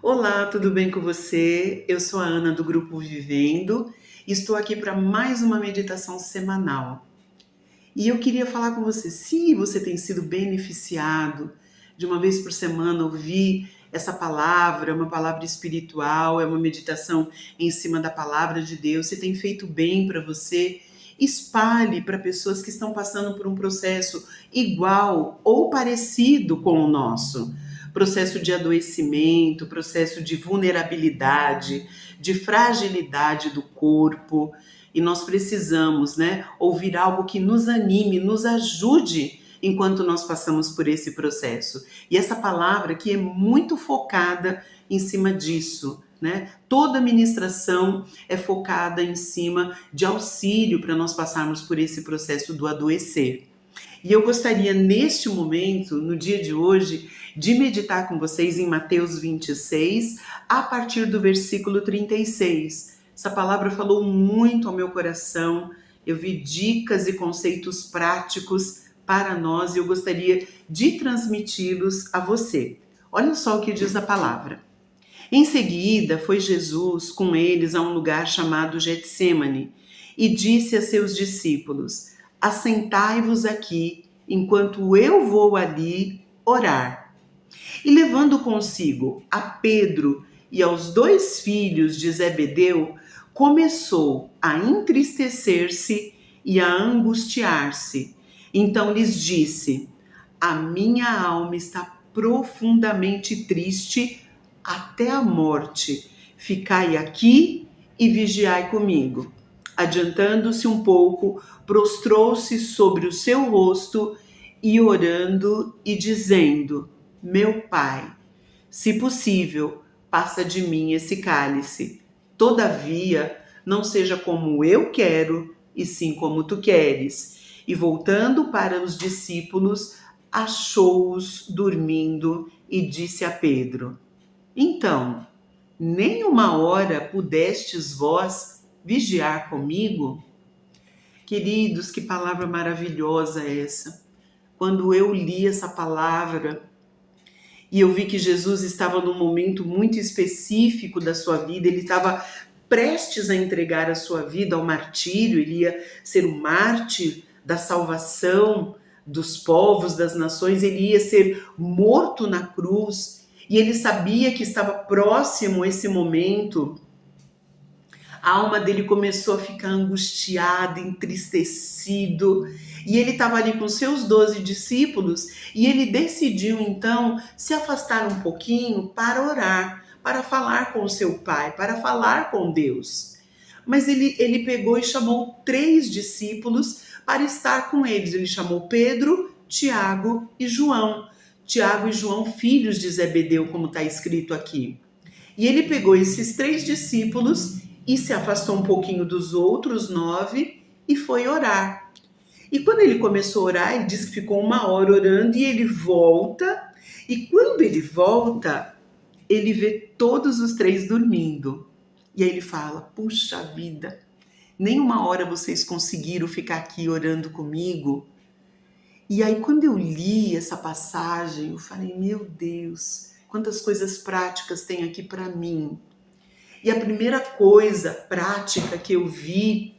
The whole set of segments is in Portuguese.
Olá, tudo bem com você? Eu sou a Ana do Grupo Vivendo e estou aqui para mais uma meditação semanal. E eu queria falar com você, se você tem sido beneficiado de uma vez por semana ouvir essa palavra, uma palavra espiritual, é uma meditação em cima da palavra de Deus, se tem feito bem para você, espalhe para pessoas que estão passando por um processo igual ou parecido com o nosso. Processo de adoecimento, processo de vulnerabilidade, de fragilidade do corpo, e nós precisamos, ouvir algo que nos anime, nos ajude enquanto nós passamos por esse processo. E essa palavra aqui é muito focada em cima disso, né? Toda ministração é focada em cima de auxílio para nós passarmos por esse processo do adoecer. E eu gostaria, neste momento, no dia de hoje, de meditar com vocês em Mateus 26, a partir do versículo 36. Essa palavra falou muito ao meu coração, eu vi dicas e conceitos práticos para nós e eu gostaria de transmiti-los a você. Olha só o que diz a palavra. Em seguida, foi Jesus com eles a um lugar chamado Getsêmani e disse a seus discípulos: assentai-vos aqui, enquanto eu vou ali orar. E levando consigo a Pedro e aos 2 filhos de Zebedeu, começou a entristecer-se e a angustiar-se. Então lhes disse: a minha alma está profundamente triste até a morte. Ficai aqui e vigiai comigo. Adiantando-se um pouco, prostrou-se sobre o seu rosto e orando e dizendo: meu Pai, se possível, passa de mim esse cálice. Todavia, não seja como eu quero, e sim como tu queres. E voltando para os discípulos, achou-os dormindo e disse a Pedro: então, nem uma hora pudestes vós vigiar comigo? Queridos, que palavra maravilhosa é essa. Quando eu li essa palavra e eu vi que Jesus estava num momento muito específico da sua vida, ele estava prestes a entregar a sua vida ao martírio, ele ia ser o mártir da salvação dos povos, das nações, ele ia ser morto na cruz, e ele sabia que estava próximo esse momento. A alma dele começou a ficar angustiada, entristecido, e ele estava ali com seus 12 discípulos, e ele decidiu então se afastar um pouquinho para orar, para falar com o seu pai, para falar com Deus. Mas ele pegou e chamou 3 discípulos para estar com eles. Ele chamou Pedro, Tiago e João. Tiago e João, filhos de Zebedeu, como está escrito aqui. E ele pegou esses 3 discípulos e se afastou um pouquinho dos outros 9 e foi orar. E quando ele começou a orar, ele disse que ficou 1 hora orando e ele volta. E quando ele volta, ele vê todos os 3 dormindo. E aí ele fala: puxa vida, nem 1 hora vocês conseguiram ficar aqui orando comigo. E aí quando eu li essa passagem, eu falei: meu Deus, quantas coisas práticas tem aqui para mim. E a primeira coisa prática que eu vi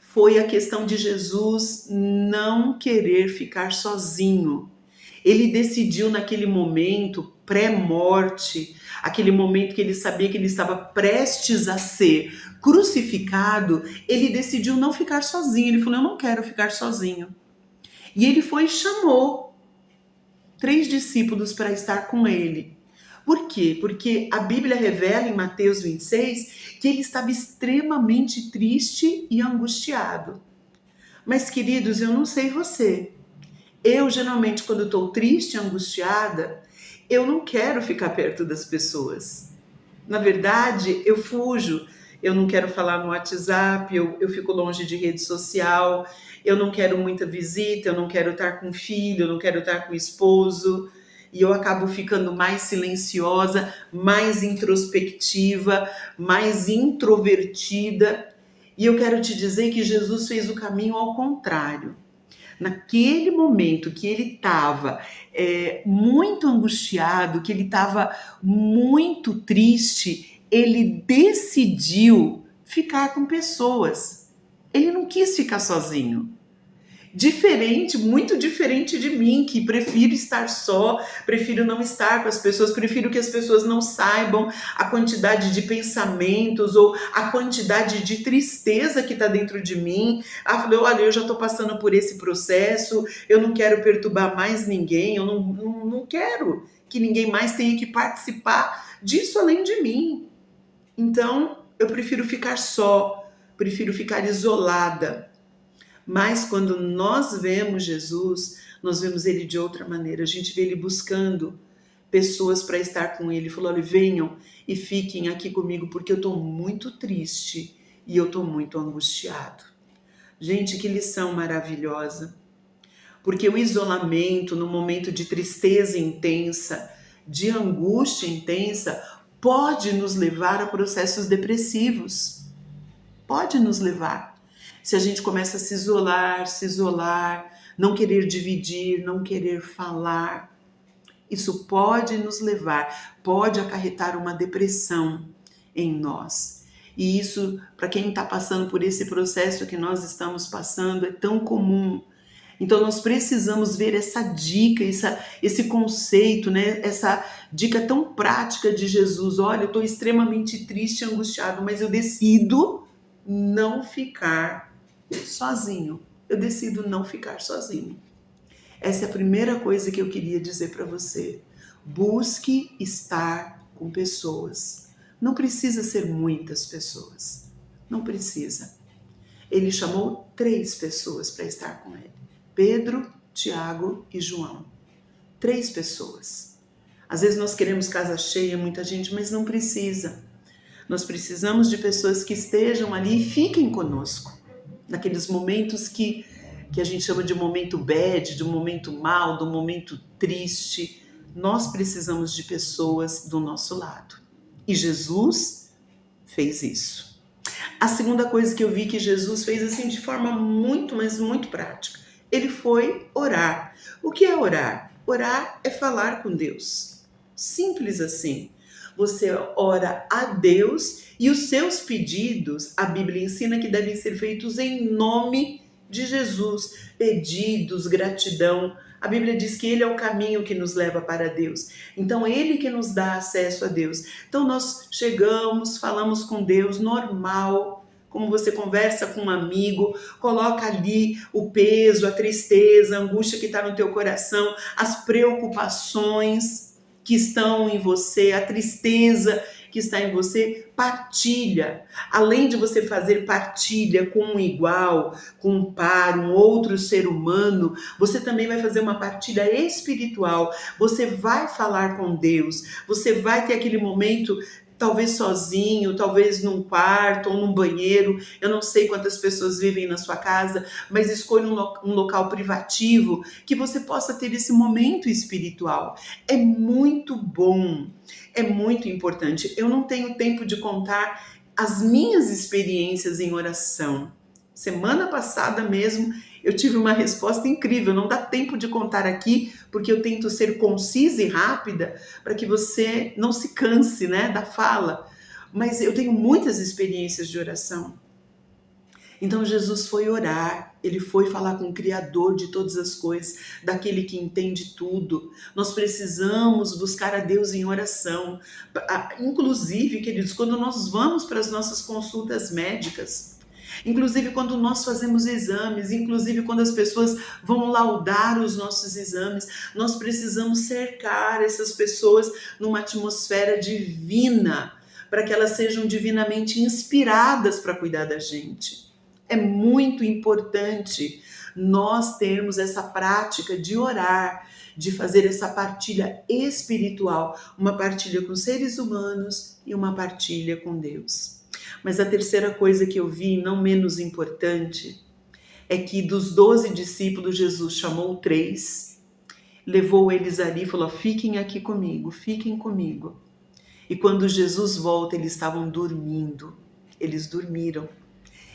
foi a questão de Jesus não querer ficar sozinho. Ele decidiu naquele momento pré-morte, aquele momento que ele sabia que ele estava prestes a ser crucificado, ele decidiu não ficar sozinho. Ele falou: eu não quero ficar sozinho. E ele foi e chamou 3 discípulos para estar com ele. Por quê? Porque a Bíblia revela em Mateus 26 que ele estava extremamente triste e angustiado. Mas, queridos, eu não sei você. Eu, geralmente, quando estou triste e angustiada, eu não quero ficar perto das pessoas. Na verdade, eu fujo. Eu não quero falar no WhatsApp, eu fico longe de rede social, eu não quero muita visita, eu não quero estar com filho, eu não quero estar com esposo. E eu acabo ficando mais silenciosa, mais introspectiva, mais introvertida. E eu quero te dizer que Jesus fez o caminho ao contrário. naquele momento que ele estava muito angustiado, que ele estava muito triste, ele decidiu ficar com pessoas. Ele não quis ficar sozinho. Diferente, muito diferente de mim, que prefiro estar só, prefiro não estar com as pessoas, prefiro que as pessoas não saibam a quantidade de pensamentos ou a quantidade de tristeza que está dentro de mim. Falei, olha, eu já estou passando por esse processo, eu não quero perturbar mais ninguém, eu não quero que ninguém mais tenha que participar disso além de mim. Então, eu prefiro ficar só, prefiro ficar isolada. Mas quando nós vemos Jesus, nós vemos ele de outra maneira. A gente vê ele buscando pessoas para estar com ele. Ele falou, olha, venham e fiquem aqui comigo, porque eu estou muito triste e eu estou muito angustiado. Gente, que lição maravilhosa. Porque o isolamento, no momento de tristeza intensa, de angústia intensa, pode nos levar a processos depressivos. Pode nos levar. Se a gente começa a se isolar, não querer dividir, não querer falar, isso pode nos levar, pode acarretar uma depressão em nós. E isso, para quem está passando por esse processo que nós estamos passando, é tão comum. Então nós precisamos ver essa dica, esse conceito, né? Essa dica tão prática de Jesus. Olha, eu estou extremamente triste, angustiado, mas eu decido não ficar sozinho. Eu decido não ficar sozinho. Essa é a primeira coisa que eu queria dizer para você. Busque estar com pessoas. Não precisa ser muitas pessoas. Não precisa. Ele chamou 3 pessoas para estar com ele. Pedro, Tiago e João. 3 pessoas. Às vezes nós queremos casa cheia, muita gente, mas não precisa. Nós precisamos de pessoas que estejam ali e fiquem conosco. Naqueles momentos que a gente chama de momento bad, de um momento mal, de um momento triste. Nós precisamos de pessoas do nosso lado. E Jesus fez isso. A segunda coisa que eu vi que Jesus fez assim de forma muito, mas muito prática. Ele foi orar. O que é orar? Orar é falar com Deus. Simples assim. Você ora a Deus e os seus pedidos, a Bíblia ensina que devem ser feitos em nome de Jesus. Pedidos, gratidão. A Bíblia diz que Ele é o caminho que nos leva para Deus. Então, Ele que nos dá acesso a Deus. Então, nós chegamos, falamos com Deus, normal, como você conversa com um amigo, coloca ali o peso, a tristeza, a angústia que está no teu coração, as preocupações que estão em você, a tristeza que está em você, partilha. Além de você fazer partilha com um igual, com um par, um outro ser humano, você também vai fazer uma partilha espiritual. Você vai falar com Deus, você vai ter aquele momento talvez sozinho, talvez num quarto ou num banheiro. Eu não sei quantas pessoas vivem na sua casa, mas escolha um local privativo que você possa ter esse momento espiritual. É muito bom, é muito importante. Eu não tenho tempo de contar as minhas experiências em oração. Semana passada mesmo, eu tive uma resposta incrível, não dá tempo de contar aqui, porque eu tento ser concisa e rápida para que você não se canse, né, da fala. Mas eu tenho muitas experiências de oração. Então Jesus foi orar, ele foi falar com o Criador de todas as coisas, daquele que entende tudo. Nós precisamos buscar a Deus em oração. Inclusive, queridos, quando nós vamos para as nossas consultas médicas, inclusive quando nós fazemos exames, inclusive quando as pessoas vão laudar os nossos exames, nós precisamos cercar essas pessoas numa atmosfera divina, para que elas sejam divinamente inspiradas para cuidar da gente. É muito importante nós termos essa prática de orar, de fazer essa partilha espiritual, uma partilha com seres humanos e uma partilha com Deus. Mas a terceira coisa que eu vi, não menos importante, é que dos 12 discípulos, Jesus chamou 3, levou eles ali e falou, fiquem aqui comigo, fiquem comigo. E quando Jesus volta, eles estavam dormindo, eles dormiram,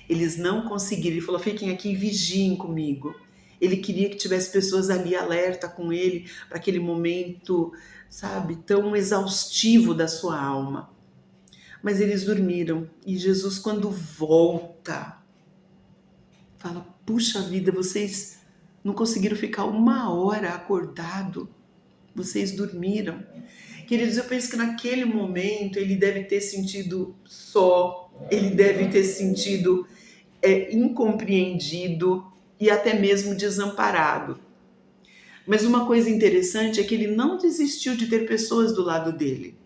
eles não conseguiram. Ele falou, fiquem aqui e vigiem comigo. Ele queria que tivesse pessoas ali alerta com ele para aquele momento, sabe, tão exaustivo da sua alma. Mas eles dormiram e Jesus, quando volta, fala: puxa vida, vocês não conseguiram ficar 1 hora acordado, vocês dormiram. Queridos, eu penso que naquele momento ele deve ter sentido só, ele deve ter sentido incompreendido e até mesmo desamparado. Mas uma coisa interessante é que ele não desistiu de ter pessoas do lado dele.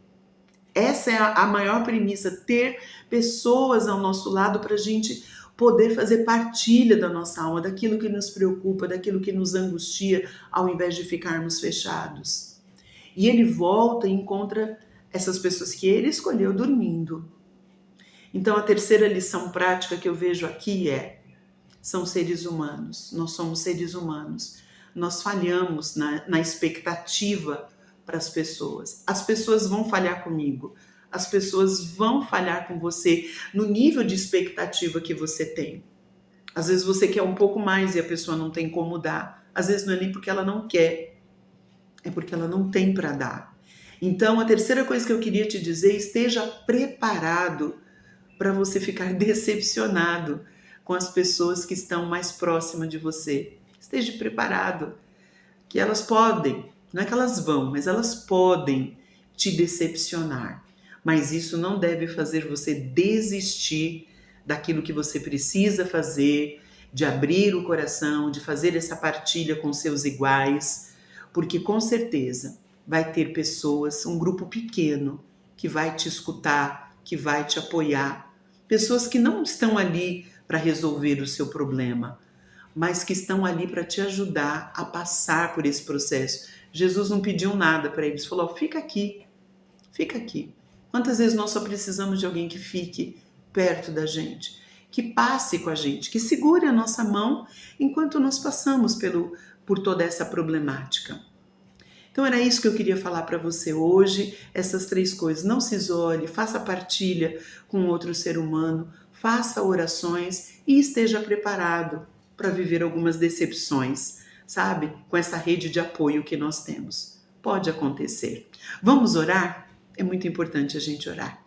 Essa é a maior premissa, ter pessoas ao nosso lado para a gente poder fazer partilha da nossa alma, daquilo que nos preocupa, daquilo que nos angustia, ao invés de ficarmos fechados. E ele volta e encontra essas pessoas que ele escolheu dormindo. Então a terceira lição prática que eu vejo aqui são seres humanos, nós somos seres humanos. Nós falhamos na expectativa para as pessoas. As pessoas vão falhar comigo, as pessoas vão falhar com você no nível de expectativa que você tem. Às vezes você quer um pouco mais e a pessoa não tem como dar. Às vezes não é nem porque ela não quer, é porque ela não tem para dar. Então a terceira coisa que eu queria te dizer, esteja preparado para você ficar decepcionado com as pessoas que estão mais próximas de você. Esteja preparado, que elas podem, não é que elas vão, mas elas podem te decepcionar. Mas isso não deve fazer você desistir daquilo que você precisa fazer, de abrir o coração, de fazer essa partilha com seus iguais, porque com certeza vai ter pessoas, um grupo pequeno, que vai te escutar, que vai te apoiar. Pessoas que não estão ali para resolver o seu problema, mas que estão ali para te ajudar a passar por esse processo. Jesus não pediu nada para eles, falou: fica aqui, fica aqui. Quantas vezes nós só precisamos de alguém que fique perto da gente, que passe com a gente, que segure a nossa mão enquanto nós passamos por toda essa problemática. Então era isso que eu queria falar para você hoje, essas 3 coisas. Não se isole, faça partilha com outro ser humano, faça orações e esteja preparado para viver algumas decepções, sabe? Com essa rede de apoio que nós temos. Pode acontecer. Vamos orar? É muito importante a gente orar.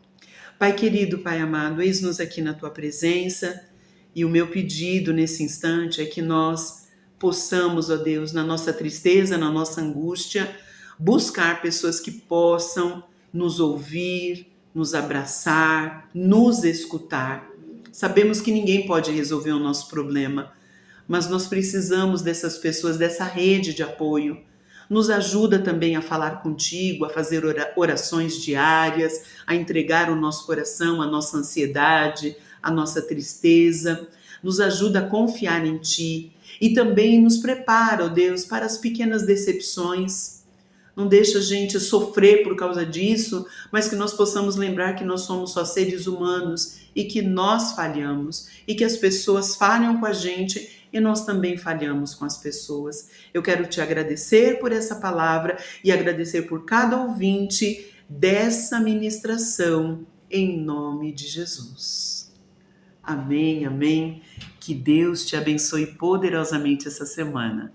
Pai querido, Pai amado, eis-nos aqui na Tua presença e o meu pedido nesse instante é que nós possamos, ó Deus, na nossa tristeza, na nossa angústia, buscar pessoas que possam nos ouvir, nos abraçar, nos escutar. Sabemos que ninguém pode resolver o nosso problema, mas nós precisamos dessas pessoas, dessa rede de apoio. Nos ajuda também a falar contigo, a fazer orações diárias, a entregar o nosso coração, a nossa ansiedade, a nossa tristeza. Nos ajuda a confiar em Ti e também nos prepara, ó Deus, para as pequenas decepções. Não deixa a gente sofrer por causa disso, mas que nós possamos lembrar que nós somos só seres humanos e que nós falhamos e que as pessoas falham com a gente e nós também falhamos com as pessoas. Eu quero te agradecer por essa palavra e agradecer por cada ouvinte dessa ministração, em nome de Jesus. Amém, amém. Que Deus te abençoe poderosamente essa semana.